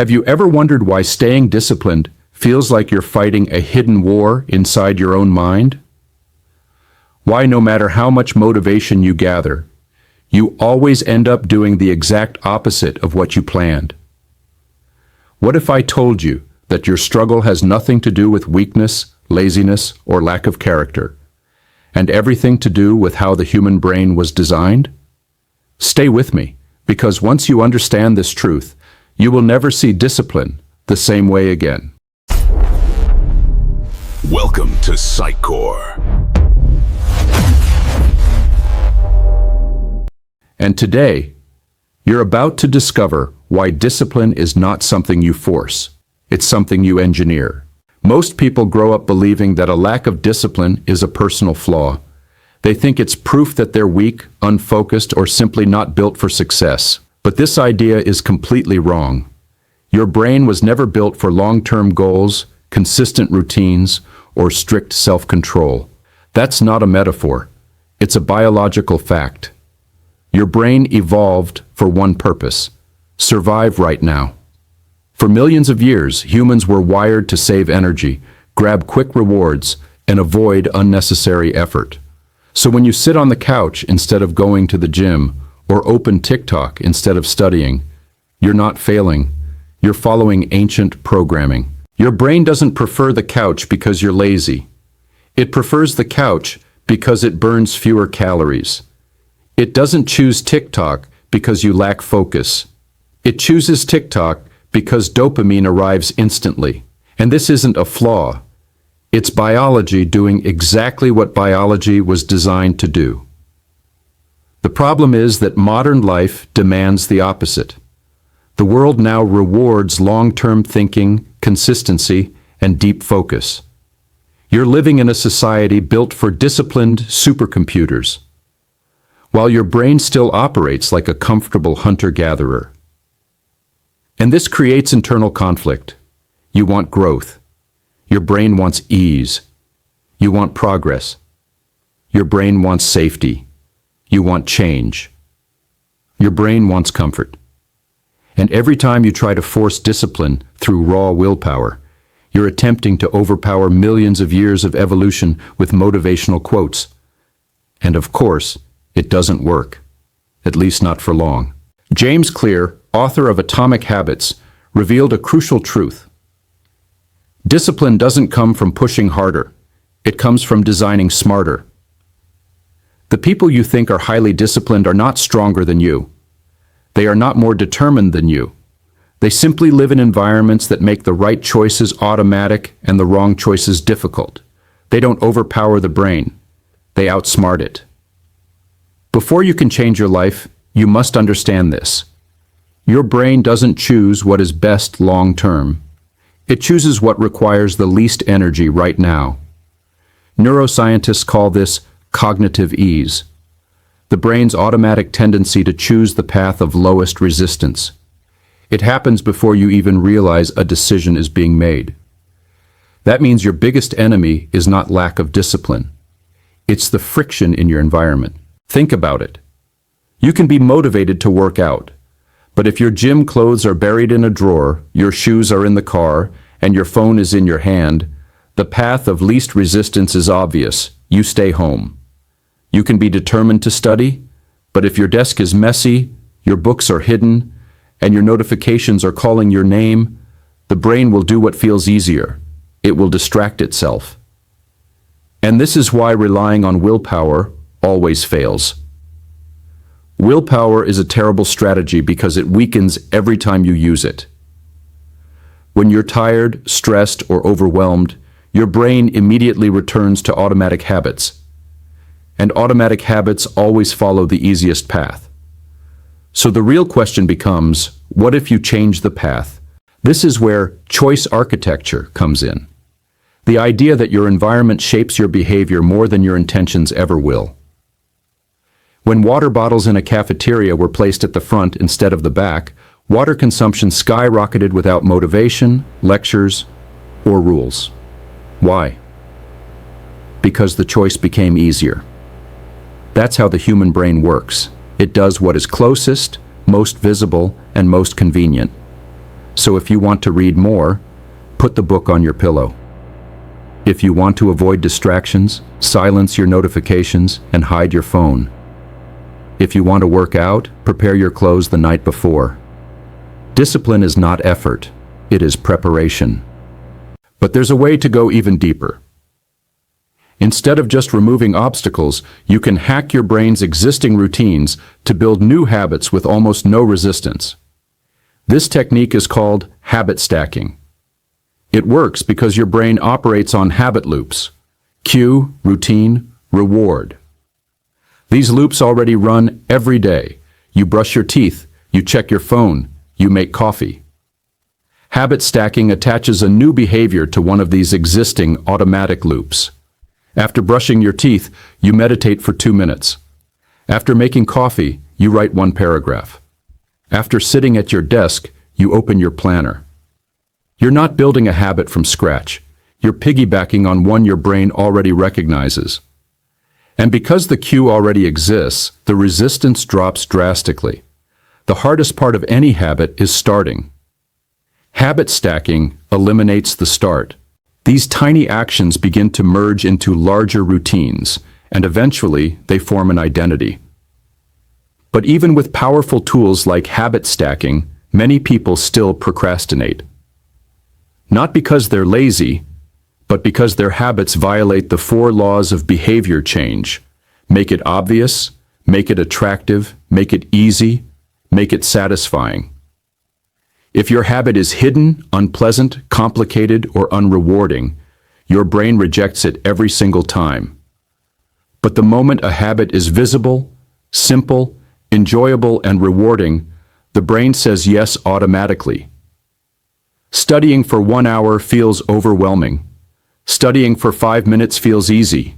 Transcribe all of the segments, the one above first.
Have you ever wondered why staying disciplined feels like you're fighting a hidden war inside your own mind? Why, no matter how much motivation you gather, you always end up doing the exact opposite of what you planned? What if I told you that your struggle has nothing to do with weakness, laziness, or lack of character, and everything to do with how the human brain was designed? Stay with me, because once you understand this truth, you will never see discipline the same way again. Welcome to PsychCore. And today, you're about to discover why discipline is not something you force. It's something you engineer. Most people grow up believing that a lack of discipline is a personal flaw. They think it's proof that they're weak, unfocused, or simply not built for success. But this idea is completely wrong. Your brain was never built for long-term goals, consistent routines, or strict self-control. That's not a metaphor. It's a biological fact. Your brain evolved for one purpose: survive right now. For millions of years, humans were wired to save energy, grab quick rewards, and avoid unnecessary effort. So when you sit on the couch instead of going to the gym, or open TikTok instead of studying, you're not failing. You're following ancient programming. Your brain doesn't prefer the couch because you're lazy. It prefers the couch because it burns fewer calories. It doesn't choose TikTok because you lack focus. It chooses TikTok because dopamine arrives instantly. And this isn't a flaw. It's biology doing exactly what biology was designed to do. The problem is that modern life demands the opposite. The world now rewards long-term thinking, consistency, and deep focus. You're living in a society built for disciplined supercomputers, while your brain still operates like a comfortable hunter-gatherer. And this creates internal conflict. You want growth. Your brain wants ease. You want progress. Your brain wants safety. You want change. Your brain wants comfort. And every time you try to force discipline through raw willpower, you're attempting to overpower millions of years of evolution with motivational quotes. And of course, it doesn't work. At least not for long. James Clear, author of Atomic Habits, revealed a crucial truth. Discipline doesn't come from pushing harder. It comes from designing smarter. The people you think are highly disciplined are not stronger than you. They are not more determined than you. They simply live in environments that make the right choices automatic and the wrong choices difficult. They don't overpower the brain. They outsmart it. Before you can change your life, you must understand this. Your brain doesn't choose what is best long-term. It chooses what requires the least energy right now. Neuroscientists call this cognitive ease, the brain's automatic tendency to choose the path of lowest resistance. It happens before you even realize a decision is being made. That means your biggest enemy is not lack of discipline. It's the friction in your environment. Think about it. You can be motivated to work out, but if your gym clothes are buried in a drawer, your shoes are in the car, and your phone is in your hand, the path of least resistance is obvious. You stay home. You can be determined to study, but if your desk is messy, your books are hidden, and your notifications are calling your name, the brain will do what feels easier. It will distract itself. And this is why relying on willpower always fails. Willpower is a terrible strategy because it weakens every time you use it. When you're tired, stressed, or overwhelmed, your brain immediately returns to automatic habits. And automatic habits always follow the easiest path. So the real question becomes, what if you change the path? This is where choice architecture comes in. The idea that your environment shapes your behavior more than your intentions ever will. When water bottles in a cafeteria were placed at the front instead of the back, water consumption skyrocketed without motivation, lectures, or rules. Why? Because the choice became easier. That's how the human brain works. It does what is closest, most visible, and most convenient. So if you want to read more, put the book on your pillow. If you want to avoid distractions, silence your notifications and hide your phone. If you want to work out, prepare your clothes the night before. Discipline is not effort, it is preparation. But there's a way to go even deeper. Instead of just removing obstacles, you can hack your brain's existing routines to build new habits with almost no resistance. This technique is called habit stacking. It works because your brain operates on habit loops: cue, routine, reward. These loops already run every day. You brush your teeth, you check your phone, you make coffee. Habit stacking attaches a new behavior to one of these existing automatic loops. After brushing your teeth, you meditate for 2 minutes. After making coffee, you write 1 paragraph. After sitting at your desk, you open your planner. You're not building a habit from scratch. You're piggybacking on one your brain already recognizes. And because the cue already exists, the resistance drops drastically. The hardest part of any habit is starting. Habit stacking eliminates the start. These tiny actions begin to merge into larger routines, and eventually they form an identity. But even with powerful tools like habit stacking, many people still procrastinate. Not because they're lazy, but because their habits violate the 4 laws of behavior change. Make it obvious, make it attractive, make it easy, make it satisfying. If your habit is hidden, unpleasant, complicated, or unrewarding, your brain rejects it every single time. But the moment a habit is visible, simple, enjoyable, and rewarding, the brain says yes automatically. Studying for 1 hour feels overwhelming. Studying for 5 minutes feels easy.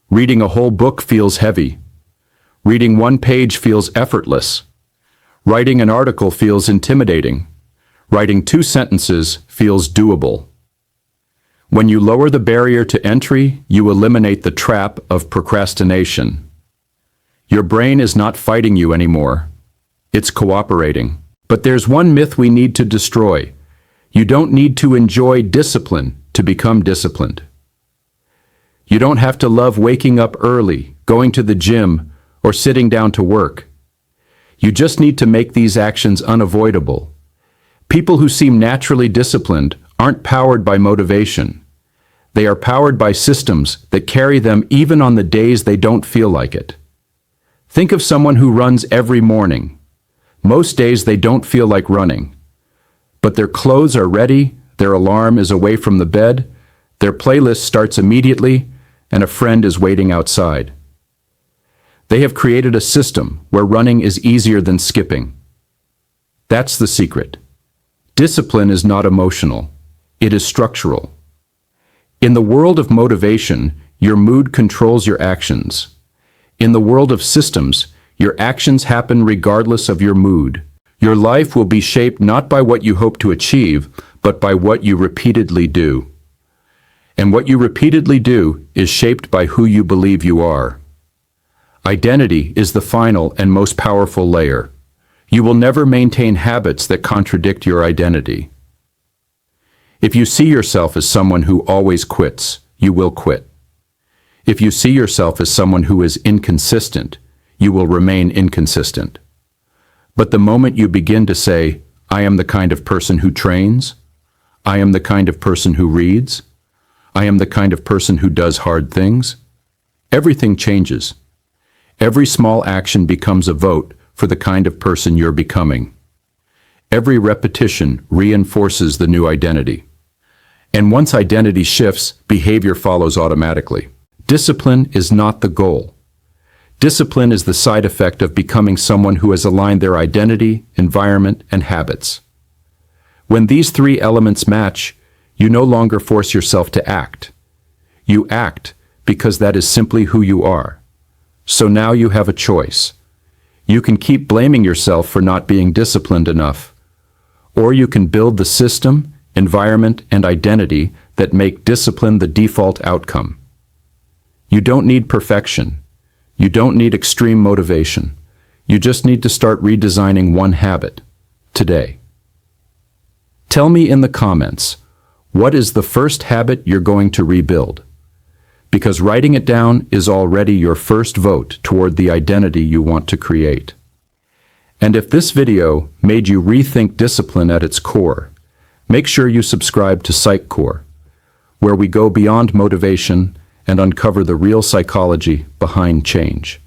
Reading a whole book feels heavy. Reading 1 page feels effortless. Writing an article feels intimidating. Writing 2 sentences feels doable. When you lower the barrier to entry, you eliminate the trap of procrastination. Your brain is not fighting you anymore. It's cooperating. But there's one myth we need to destroy. You don't need to enjoy discipline to become disciplined. You don't have to love waking up early, going to the gym, or sitting down to work. You just need to make these actions unavoidable. People who seem naturally disciplined aren't powered by motivation. They are powered by systems that carry them even on the days they don't feel like it. Think of someone who runs every morning. Most days they don't feel like running. But their clothes are ready, their alarm is away from the bed, their playlist starts immediately, and a friend is waiting outside. They have created a system where running is easier than skipping. That's the secret. Discipline is not emotional. It is structural. In the world of motivation, your mood controls your actions. In the world of systems, your actions happen regardless of your mood. Your life will be shaped not by what you hope to achieve, but by what you repeatedly do. And what you repeatedly do is shaped by who you believe you are. Identity is the final and most powerful layer. You will never maintain habits that contradict your identity. If you see yourself as someone who always quits, you will quit. If you see yourself as someone who is inconsistent, you will remain inconsistent. But the moment you begin to say, I am the kind of person who trains, I am the kind of person who reads, I am the kind of person who does hard things, everything changes. Every small action becomes a vote for the kind of person you're becoming. Every repetition reinforces the new identity. And once identity shifts, behavior follows automatically. Discipline is not the goal. Discipline is the side effect of becoming someone who has aligned their identity, environment, and habits. When these 3 elements match, you no longer force yourself to act. You act because that is simply who you are. So now you have a choice. You can keep blaming yourself for not being disciplined enough, or you can build the system, environment, and identity that make discipline the default outcome. You don't need perfection. You don't need extreme motivation. You just need to start redesigning one habit today. Tell me in the comments, what is the first habit you're going to rebuild? Because writing it down is already your first vote toward the identity you want to create. And if this video made you rethink discipline at its core, make sure you subscribe to PsychCore, where we go beyond motivation and uncover the real psychology behind change.